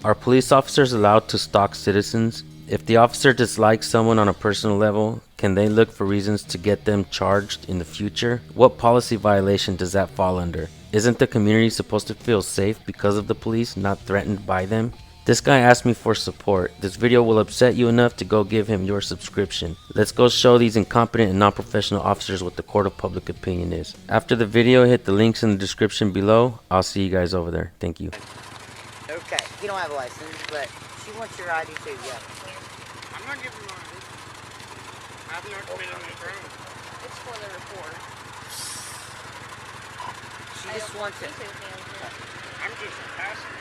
Are police officers allowed to stalk citizens? If the officer dislikes someone on a personal level, can they look for reasons to get them charged in the future? What policy violation does that fall under? Isn't the community supposed to feel safe because of the police, not threatened by them? This guy asked me for support. This video will upset you enough to go give him your subscription. Let's go show these incompetent and non-professional officers what the court of public opinion is. After the video, hit the links in the description below. I'll see you guys over there. Thank you. Okay, you don't have a license, but she wants your ID too, yeah. I'm not giving my ID. I've not committed any crime. It's for the report. She just wants it. I'm just a passenger.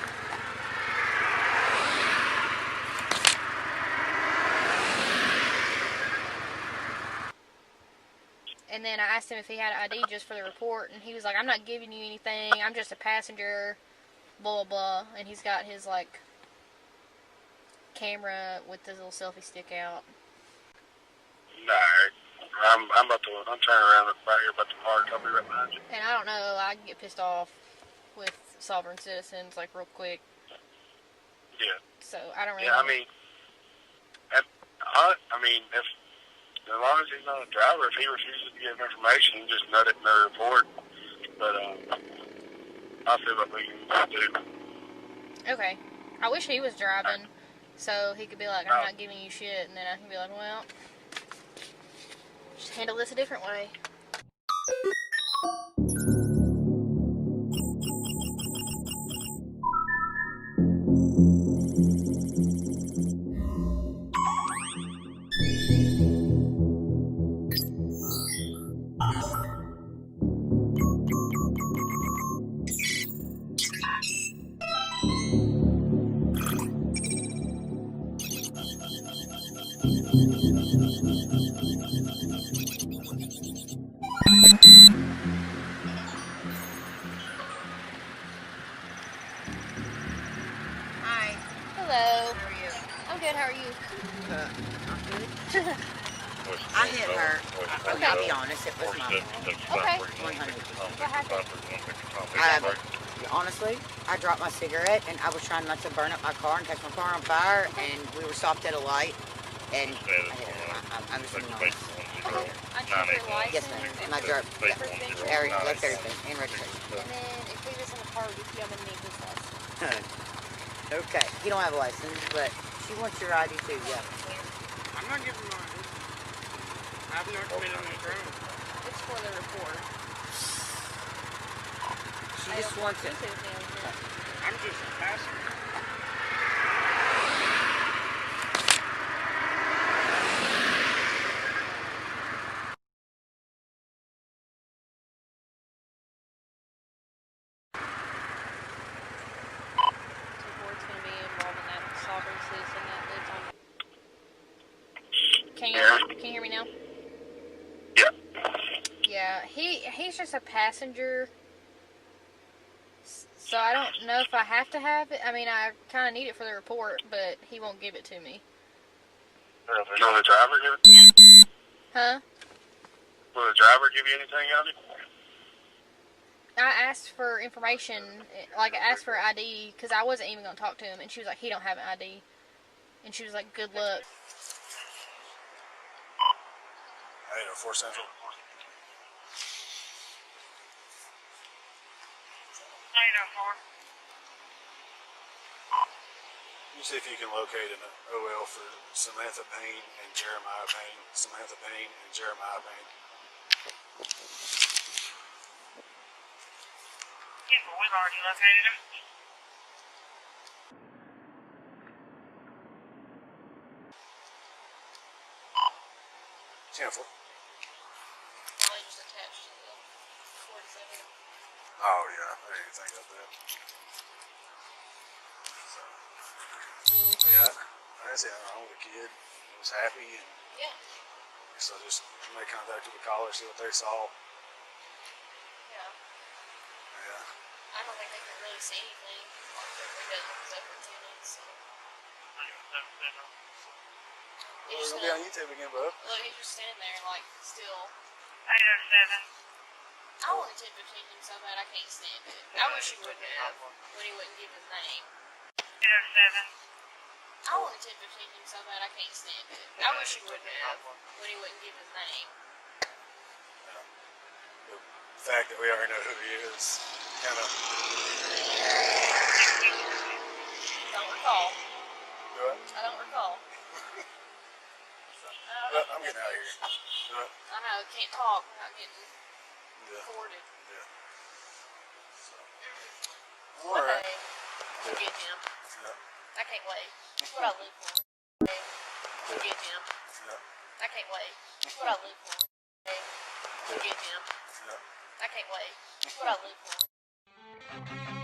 And then I asked him if he had an ID just for the report, and he was like, I'm not giving you anything, I'm just a passenger, blah, blah, blah. And he's got his, like, camera with his little selfie stick out. Nah, I'm turning around right here about to park. I'll be right behind you. And I don't know, I can get pissed off with sovereign citizens, like, real quick. Yeah. So, I don't really Yeah, know. if as long as he's not a driver, if he refuses to give information, just note it in the report. But I'll see what we can do. Okay. I wish he was driving, so he could be like, I'm not giving you shit, and then I can be like, well, just handle this a different way. Hi. Hello. How are you? I'm good, how are you? I'm good. I hit her. I'll be honest, it was my fault. Okay. 100. What happened? Honestly, I dropped my cigarette and I was trying not to burn up my car and catch my car on fire, and we were stopped at a light, and I hit her. I'm just being honest. Okay. I checked your license. Yes, ma'am. And I drove Everything. left everything in registration. And then if he was in the car with you, I'm gonna need his license. Okay, you don't have a license, but she wants your ID too, yeah. I'm not giving my ID. I've not committed any crime. It's for the report. She just wants it. I'm just a passenger. Board's going to be involved in that sovereign citizen that lives on. Can you hear me now? Yeah. Yeah, he's just a passenger. So I don't know if I have to have it. I mean, I kind of need it for the report, but he won't give it to me. Will the driver give it to you? Huh? Will the driver give you anything on it? I asked for information, like I asked for ID, because I wasn't even going to talk to him, and she was like, he don't have an ID. And she was like, good luck. 804 Central. 804. You see if you can locate an OL for Samantha Payne and Jeremiah Payne. Samantha Payne and Jeremiah Payne. Yeah, but we've already located him. Cancel. Probably just attached to the 47. Oh yeah, I didn't even think of that. So, yeah, I see nothing wrong with the kid. He was happy, and Yeah. so just make contact with the caller, see what they saw. Yeah. Yeah. I don't think they can really see anything. Like the windows was open tenants, so. Well, it's gonna be on YouTube again, bub. Look, he's just standing there, like, still. 807. I want to tip him so bad I can't stand it. I wish he wouldn't have when he wouldn't give his name. I wanted 1015 him so bad I can't stand it. I wish he would have when he wouldn't give his name. The fact that we already know who he is kind of. Don't recall. Do it. I don't recall. I'm getting out of here. Do it. I know, can't talk without getting Yeah. recorded. Yeah. So. One All right. day, we'll get him. Yeah. I can't wait. That's what I live for. We'll get him. Yeah. I can't wait. That's what I live for. We'll get him. Yeah. I can't wait. That's what I live for.